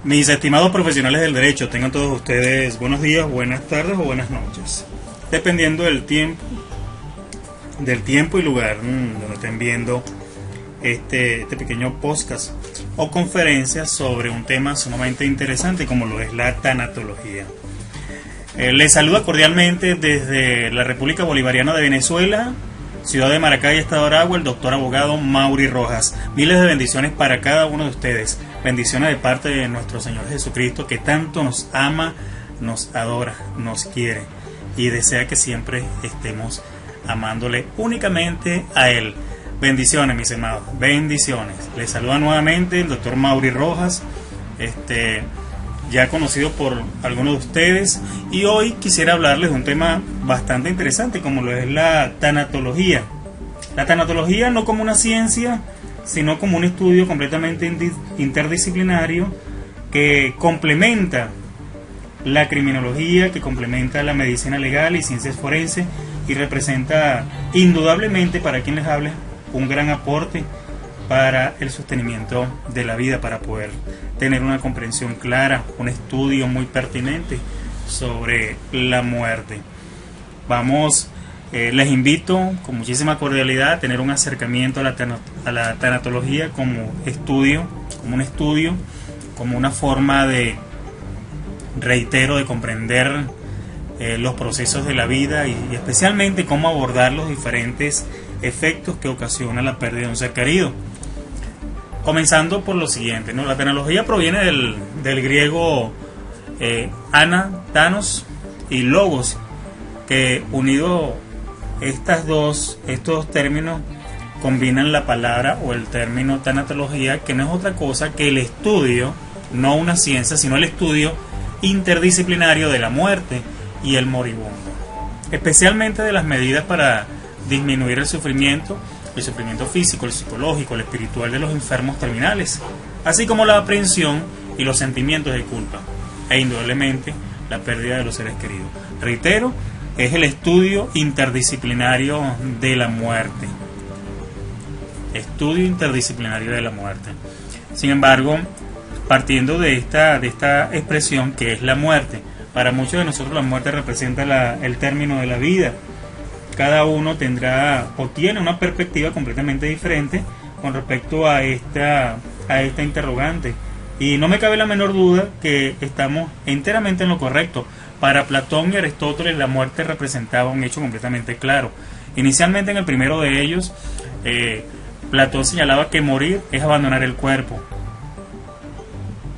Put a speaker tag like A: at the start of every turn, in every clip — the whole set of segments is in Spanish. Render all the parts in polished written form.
A: Mis estimados profesionales del derecho, tengan todos ustedes buenos días, buenas tardes o buenas noches, dependiendo del tiempo y lugar donde estén viendo este pequeño podcast o conferencia sobre un tema sumamente interesante como lo es la tanatología. Les saluda cordialmente desde la República Bolivariana de Venezuela, ciudad de Maracay, estado de Aragua, el doctor abogado Mauri Rojas. Miles de bendiciones para cada uno de ustedes. Bendiciones de parte de nuestro Señor Jesucristo, que tanto nos ama, nos adora, nos quiere y desea que siempre estemos amándole únicamente a Él. Bendiciones, mis hermanos, bendiciones. Les saluda nuevamente el doctor Mauri Rojas, ya conocido por algunos de ustedes, y hoy quisiera hablarles de un tema bastante interesante como lo es la tanatología. La tanatología no como una ciencia, sino como un estudio completamente interdisciplinario que complementa la criminología, que complementa la medicina legal y ciencias forenses, y representa indudablemente, para quien les hable, un gran aporte para el sostenimiento de la vida, para poder tener una comprensión clara, un estudio muy pertinente sobre la muerte. Les invito con muchísima cordialidad a tener un acercamiento a la tanatología como un estudio, como una forma de, reitero, de comprender los procesos de la vida y especialmente cómo abordar los diferentes efectos que ocasiona la pérdida de un ser querido. Comenzando por lo siguiente, ¿no? La tanatología proviene del griego ana, thanos y logos, que unido estos dos términos combinan la palabra o el término tanatología, que no es otra cosa que el estudio, no una ciencia, sino el estudio interdisciplinario de la muerte y el moribundo, especialmente de las medidas para disminuir el sufrimiento físico, el psicológico, el espiritual de los enfermos terminales, así como la aprehensión y los sentimientos de culpa, e indudablemente la pérdida de los seres queridos. Reitero, es el estudio interdisciplinario de la muerte. Estudio interdisciplinario de la muerte. Sin embargo, partiendo de esta expresión que es la muerte, para muchos de nosotros la muerte representa el término de la vida. Cada uno tendrá o tiene una perspectiva completamente diferente con respecto a esta interrogante. Y no me cabe la menor duda que estamos enteramente en lo correcto. Para Platón y Aristóteles la muerte representaba un hecho completamente claro. Inicialmente, en el primero de ellos, Platón señalaba que morir es abandonar el cuerpo.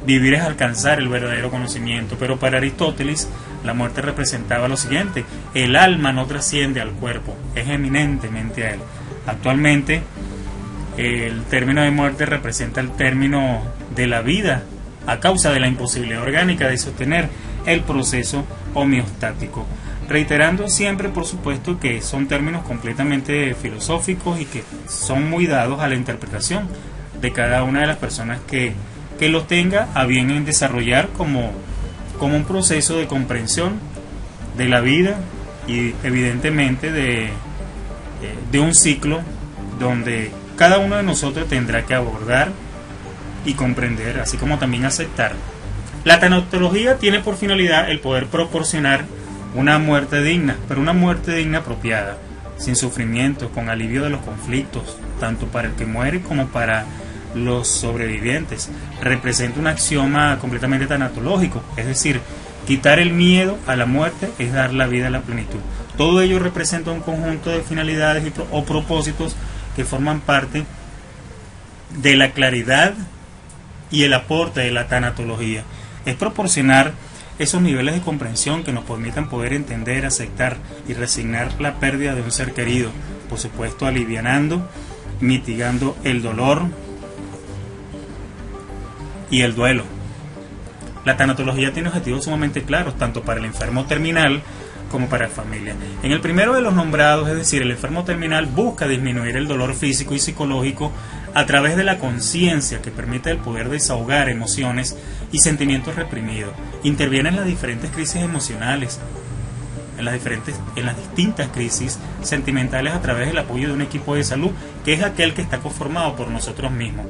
A: Vivir es alcanzar el verdadero conocimiento, pero para Aristóteles la muerte representaba lo siguiente: el alma no trasciende al cuerpo, es eminentemente a él. Actualmente el término de muerte representa el término de la vida a causa de la imposibilidad orgánica de sostener el proceso homeostático, reiterando siempre, por supuesto, que son términos completamente filosóficos y que son muy dados a la interpretación de cada una de las personas que los tenga a bien en desarrollar como un proceso de comprensión de la vida y evidentemente de un ciclo donde cada uno de nosotros tendrá que abordar y comprender, así como también aceptar. La tanatología tiene por finalidad el poder proporcionar una muerte digna, pero una muerte digna apropiada, sin sufrimiento, con alivio de los conflictos, tanto para el que muere como para los sobrevivientes. Representa un axioma completamente tanatológico, es decir, quitar el miedo a la muerte es dar la vida a la plenitud. Todo ello representa un conjunto de finalidades o propósitos que forman parte de la claridad y el aporte de la tanatología. Es proporcionar esos niveles de comprensión que nos permitan poder entender, aceptar y resignar la pérdida de un ser querido, por supuesto alivianando, mitigando el dolor y el duelo. La tanatología tiene objetivos sumamente claros, tanto para el enfermo terminal como para la familia. En el primero de los nombrados, es decir, el enfermo terminal busca disminuir el dolor físico y psicológico a través de la conciencia que permite el poder desahogar emociones y sentimientos reprimidos. Interviene en las diferentes crisis emocionales, en las distintas crisis sentimentales a través del apoyo de un equipo de salud, que es aquel que está conformado por nosotros mismos: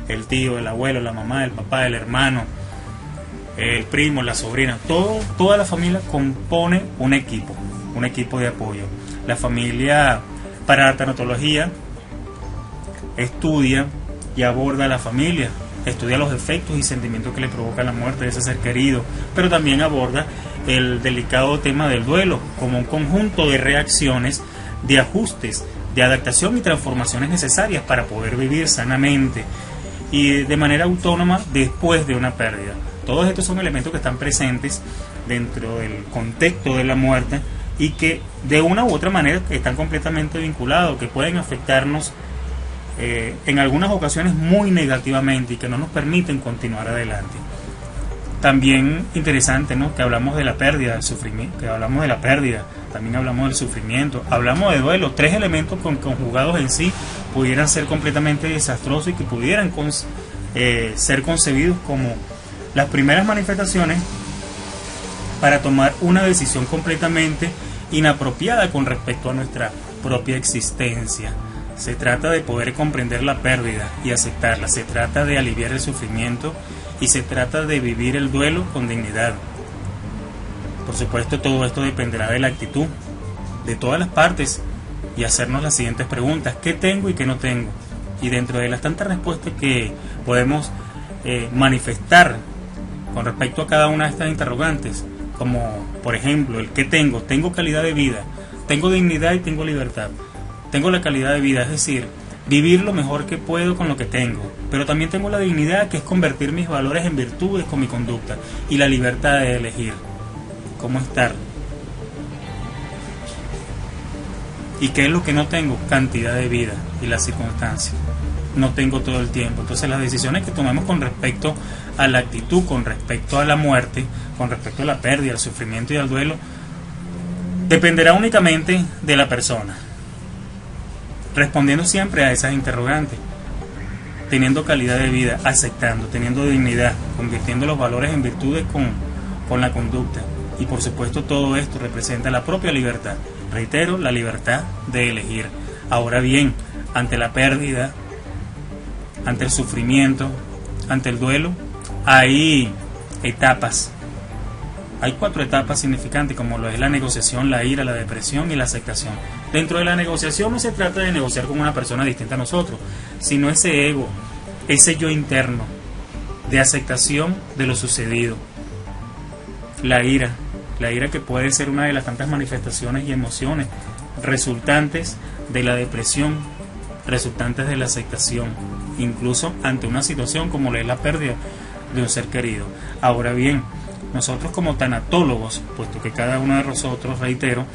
A: el tío, el abuelo, la mamá, el papá, el hermano, el primo, la sobrina, toda la familia compone un equipo de apoyo. La familia, para la tanatología, estudia y aborda a la familia, estudia los efectos y sentimientos que le provoca la muerte de ese ser querido, pero también aborda el delicado tema del duelo como un conjunto de reacciones, de ajustes, de adaptación y transformaciones necesarias para poder vivir sanamente y de manera autónoma después de una pérdida. Todos estos son elementos que están presentes dentro del contexto de la muerte y que de una u otra manera están completamente vinculados, que pueden afectarnos en algunas ocasiones muy negativamente y que no nos permiten continuar adelante. También interesante, ¿no?, que hablamos de la pérdida, del sufrimiento, que hablamos de la pérdida, también hablamos del sufrimiento, hablamos de duelo, tres elementos conjugados en sí pudieran ser completamente desastrosos y que pudieran ser concebidos como las primeras manifestaciones para tomar una decisión completamente inapropiada con respecto a nuestra propia existencia. Se trata de poder comprender la pérdida y aceptarla, se trata de aliviar el sufrimiento y se trata de vivir el duelo con dignidad. Por supuesto, todo esto dependerá de la actitud de todas las partes y hacernos las siguientes preguntas: ¿qué tengo y qué no tengo? Y dentro de las tantas respuestas que podemos manifestar con respecto a cada una de estas interrogantes, como por ejemplo el ¿qué tengo? Tengo calidad de vida, tengo dignidad y tengo libertad. Tengo la calidad de vida, es decir, vivir lo mejor que puedo con lo que tengo, pero también tengo la dignidad, que es convertir mis valores en virtudes con mi conducta, y la libertad de elegir cómo estar. ¿Y qué es lo que no tengo? Cantidad de vida y las circunstancias. No tengo todo el tiempo. Entonces las decisiones que tomemos con respecto a la actitud, con respecto a la muerte, con respecto a la pérdida, al sufrimiento y al duelo, dependerá únicamente de la persona, respondiendo siempre a esas interrogantes, teniendo calidad de vida, aceptando, teniendo dignidad, convirtiendo los valores en virtudes con la conducta. Y por supuesto todo esto representa la propia libertad. Reitero, la libertad de elegir. Ahora bien, ante la pérdida, ante el sufrimiento, ante el duelo, hay etapas. Hay 4 etapas significantes, como lo es la negociación, la ira, la depresión y la aceptación. Dentro de la negociación no se trata de negociar con una persona distinta a nosotros, sino ese ego, ese yo interno, de aceptación de lo sucedido. La ira que puede ser una de las tantas manifestaciones y emociones resultantes de la depresión, resultantes de la aceptación, incluso ante una situación como lo es la pérdida de un ser querido. Ahora bien, nosotros como tanatólogos, puesto que cada uno de nosotros, reitero,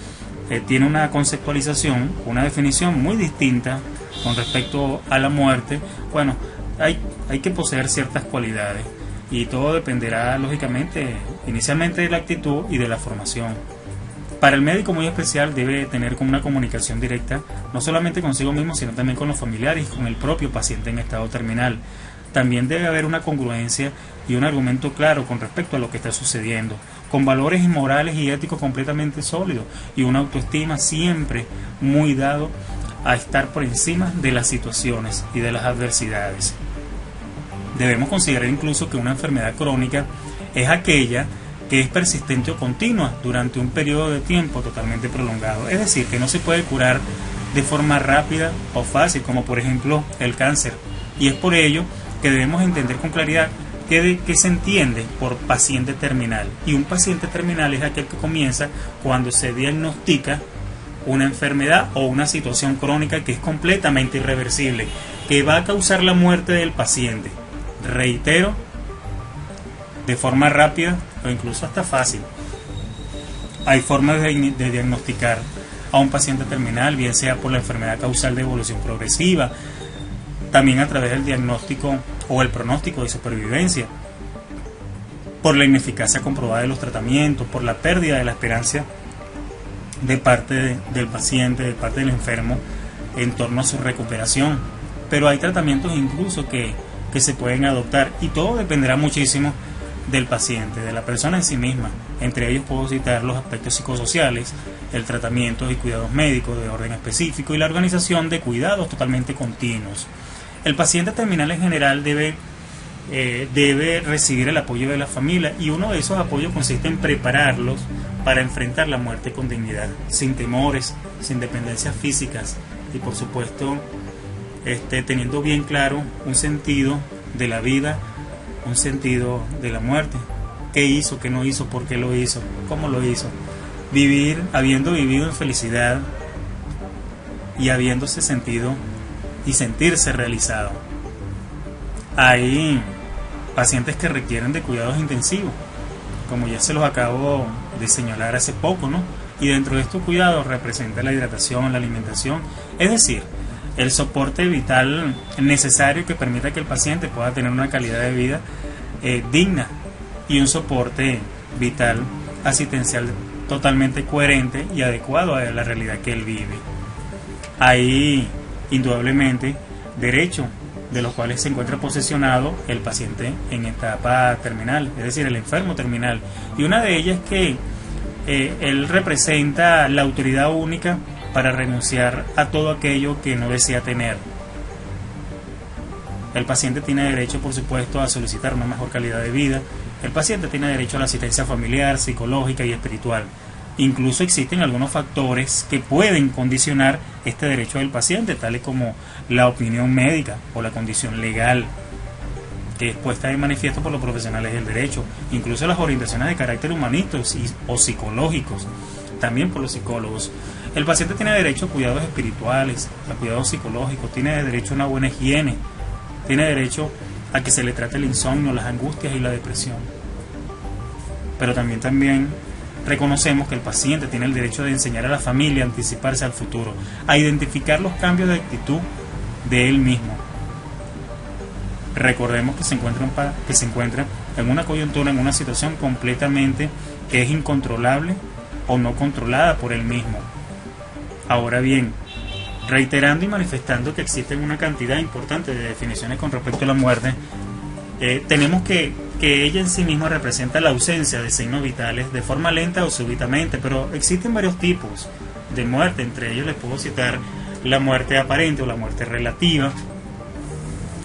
A: tiene una conceptualización, una definición muy distinta con respecto a la muerte, bueno, hay que poseer ciertas cualidades y todo dependerá lógicamente inicialmente de la actitud y de la formación. Para el médico muy especial debe tener como una comunicación directa no solamente consigo mismo, sino también con los familiares y con el propio paciente en estado terminal. También debe haber una congruencia y un argumento claro con respecto a lo que está sucediendo, con valores morales y éticos completamente sólidos y una autoestima siempre muy dado a estar por encima de las situaciones y de las adversidades. Debemos considerar incluso que una enfermedad crónica es aquella que es persistente o continua durante un periodo de tiempo totalmente prolongado, es decir, que no se puede curar de forma rápida o fácil, como por ejemplo el cáncer, y es por ello que debemos entender con claridad qué se entiende por paciente terminal. Y un paciente terminal es aquel que comienza cuando se diagnostica una enfermedad o una situación crónica que es completamente irreversible, que va a causar la muerte del paciente. Reitero, de forma rápida o incluso hasta fácil. Hay formas de diagnosticar a un paciente terminal, bien sea por la enfermedad causal de evolución progresiva, también a través del diagnóstico o el pronóstico de supervivencia, por la ineficacia comprobada de los tratamientos, por la pérdida de la esperanza de parte del paciente, de parte del enfermo, en torno a su recuperación. Pero hay tratamientos incluso que se pueden adoptar, y todo dependerá muchísimo del paciente, de la persona en sí misma. Entre ellos puedo citar los aspectos psicosociales, el tratamiento y cuidados médicos de orden específico y la organización de cuidados totalmente continuos. El paciente terminal en general debe debe recibir el apoyo de la familia, y uno de esos apoyos consiste en prepararlos para enfrentar la muerte con dignidad, sin temores, sin dependencias físicas, y por supuesto teniendo bien claro un sentido de la vida, un sentido de la muerte. ¿Qué hizo? ¿Qué no hizo? ¿Por qué lo hizo? ¿Cómo lo hizo? Vivir habiendo vivido en felicidad y habiéndose sentido y sentirse realizado. Hay pacientes que requieren de cuidados intensivos, como ya se los acabo de señalar hace poco, ¿no? Y dentro de estos cuidados representa la hidratación, la alimentación, es decir, el soporte vital necesario que permita que el paciente pueda tener una calidad de vida digna, y un soporte vital asistencial totalmente coherente y adecuado a la realidad que él vive. Hay indudablemente derechos de los cuales se encuentra posesionado el paciente en etapa terminal, es decir, el enfermo terminal, y una de ellas es que él representa la autoridad única para renunciar a todo aquello que no desea tener. El paciente tiene derecho, por supuesto, a solicitar una mejor calidad de vida. El paciente tiene derecho a la asistencia familiar, psicológica y espiritual. Incluso existen algunos factores que pueden condicionar este derecho del paciente, tales como la opinión médica o la condición legal, que es puesta de manifiesto por los profesionales del derecho, incluso las orientaciones de carácter humanista o psicológicos, también por los psicólogos. El paciente tiene derecho a cuidados espirituales, a cuidados psicológicos, tiene derecho a una buena higiene, tiene derecho a que se le trate el insomnio, las angustias y la depresión. Pero también reconocemos que el paciente tiene el derecho de enseñar a la familia a anticiparse al futuro, a identificar los cambios de actitud de él mismo. Recordemos que se encuentra en una coyuntura, en una situación completamente que es incontrolable o no controlada por él mismo. Ahora bien, reiterando y manifestando que existen una cantidad importante de definiciones con respecto a la muerte, tenemos que ella en sí misma representa la ausencia de signos vitales de forma lenta o súbitamente, pero existen varios tipos de muerte. Entre ellos les puedo citar la muerte aparente o la muerte relativa,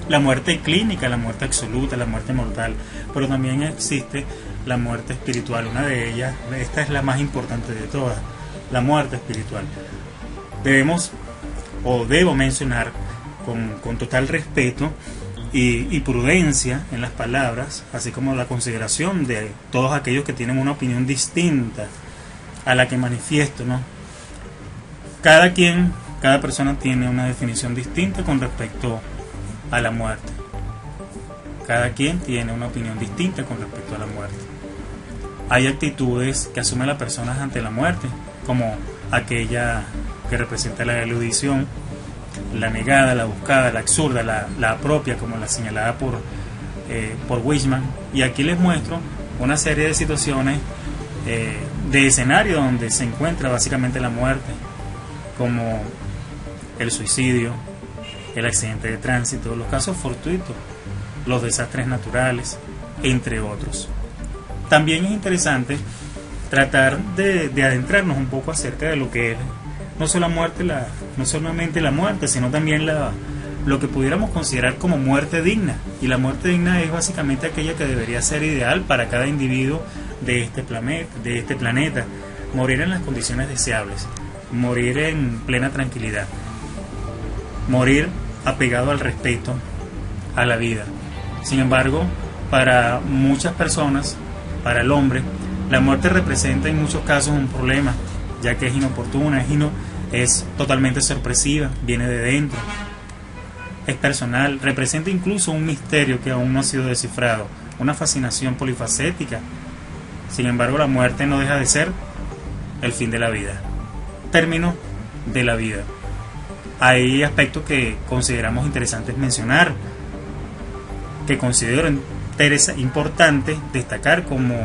A: la muerte clínica, la muerte absoluta, la muerte mortal, pero también existe la muerte espiritual. Una de ellas, esta es la más importante de todas, la muerte espiritual. Debo mencionar con total respeto y prudencia en las palabras, así como la consideración de todos aquellos que tienen una opinión distinta a la que manifiesto, ¿no? Cada persona tiene una definición distinta con respecto a la muerte. Cada quien tiene una opinión distinta con respecto a la muerte. Hay actitudes que asume la persona ante la muerte, como aquella que representa la eludición, la negada, la buscada, la absurda, la propia, como la señalada por Wichmann. Y aquí les muestro una serie de situaciones de escenario donde se encuentra básicamente la muerte, como el suicidio, el accidente de tránsito, los casos fortuitos, los desastres naturales, entre otros. También es interesante tratar de adentrarnos un poco acerca de lo que es no solamente la muerte, sino también lo que pudiéramos considerar como muerte digna. Y la muerte digna es básicamente aquella que debería ser ideal para cada individuo de este planeta. Morir en las condiciones deseables, morir en plena tranquilidad, morir apegado al respeto a la vida. Sin embargo, para muchas personas, para el hombre, la muerte representa en muchos casos un problema, ya que es inoportuna, es totalmente sorpresiva, viene de dentro, es personal, representa incluso un misterio que aún no ha sido descifrado, una fascinación polifacética. Sin embargo, la muerte no deja de ser el fin de la vida, término de la vida. Hay aspectos que consideramos interesantes mencionar, que considero importante destacar, como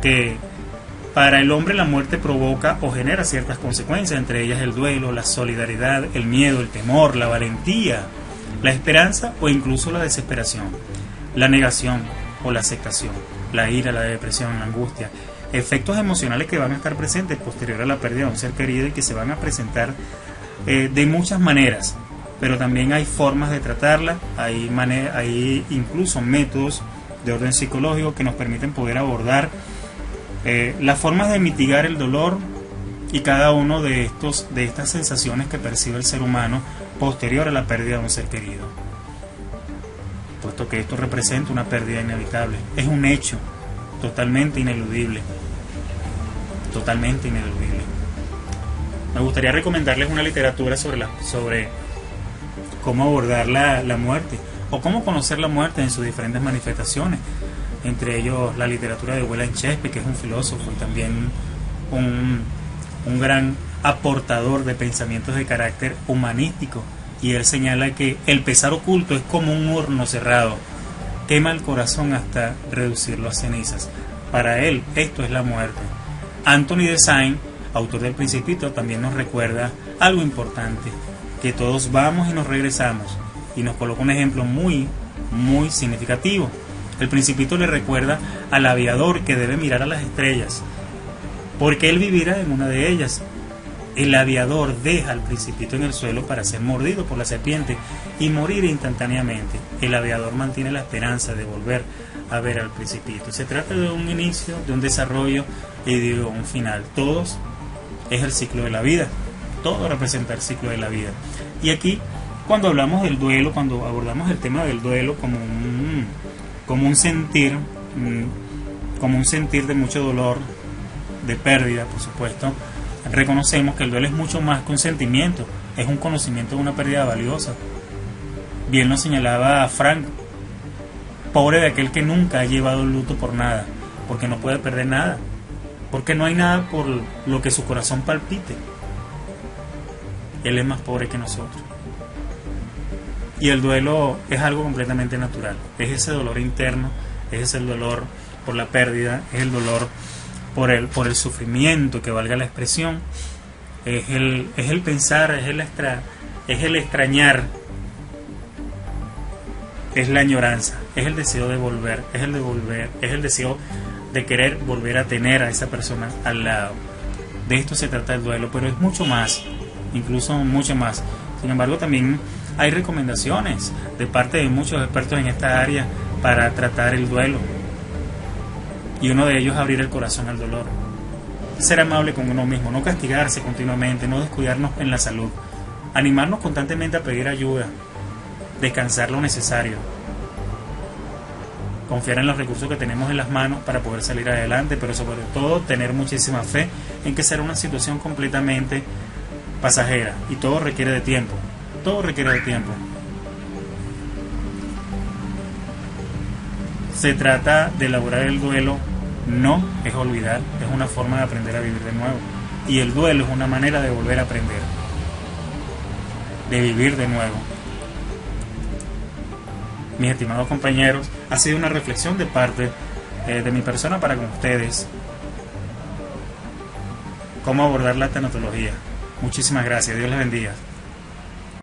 A: que para el hombre la muerte provoca o genera ciertas consecuencias, entre ellas el duelo, la solidaridad, el miedo, el temor, la valentía, la esperanza o incluso la desesperación, la negación o la aceptación, la ira, la depresión, la angustia, efectos emocionales que van a estar presentes posterior a la pérdida de un ser querido y que se van a presentar de muchas maneras, pero también hay formas de tratarla, hay incluso métodos de orden psicológico que nos permiten poder abordar las formas de mitigar el dolor y cada uno de estas sensaciones que percibe el ser humano posterior a la pérdida de un ser querido, puesto que esto representa una pérdida inevitable, es un hecho totalmente ineludible, totalmente ineludible. Me gustaría recomendarles una literatura sobre cómo abordar la muerte o cómo conocer la muerte en sus diferentes manifestaciones, entre ellos la literatura de William Shakespeare, que es un filósofo y también un gran aportador de pensamientos de carácter humanístico, y él señala que el pesar oculto es como un horno cerrado, quema el corazón hasta reducirlo a cenizas. Para él esto es la muerte. Anthony de Saint, autor del Principito, también nos recuerda algo importante, que todos vamos y nos regresamos, y nos coloca un ejemplo muy significativo. El Principito le recuerda al aviador que debe mirar a las estrellas, porque él vivirá en una de ellas. El aviador deja al Principito en el suelo para ser mordido por la serpiente y morir instantáneamente. El aviador mantiene la esperanza de volver a ver al Principito. Se trata de un inicio, de un desarrollo y de un final. Todos es el ciclo de la vida. Todo representa el ciclo de la vida. Y aquí, cuando hablamos del duelo, cuando abordamos el tema del duelo como un sentir de mucho dolor, de pérdida, por supuesto, reconocemos que el duelo es mucho más que un sentimiento, es un conocimiento de una pérdida valiosa. Bien lo señalaba Frank: pobre de aquel que nunca ha llevado luto por nada, porque no puede perder nada, porque no hay nada por lo que su corazón palpite. Él es más pobre que nosotros. Y el duelo es algo completamente natural, es ese dolor interno, es ese dolor por la pérdida, es el dolor por el sufrimiento, que valga la expresión, es el pensar, es el extrañar, es la añoranza, es el deseo de volver, es el deseo de querer volver a tener a esa persona al lado. De esto se trata el duelo, pero es mucho más, incluso mucho más. Sin embargo, también hay recomendaciones de parte de muchos expertos en esta área para tratar el duelo. Y uno de ellos es abrir el corazón al dolor. Ser amable con uno mismo, no castigarse continuamente, no descuidarnos en la salud. Animarnos constantemente a pedir ayuda, descansar lo necesario. Confiar en los recursos que tenemos en las manos para poder salir adelante, pero sobre todo tener muchísima fe en que será una situación completamente pasajera y todo requiere de tiempo. Todo requiere de tiempo. Se trata de elaborar el duelo, no es olvidar, es una forma de aprender a vivir de nuevo. Y el duelo es una manera de volver a aprender, de vivir de nuevo. Mis estimados compañeros, ha sido una reflexión de parte de mi persona para con ustedes. Cómo abordar la tanatología. Muchísimas gracias, Dios les bendiga.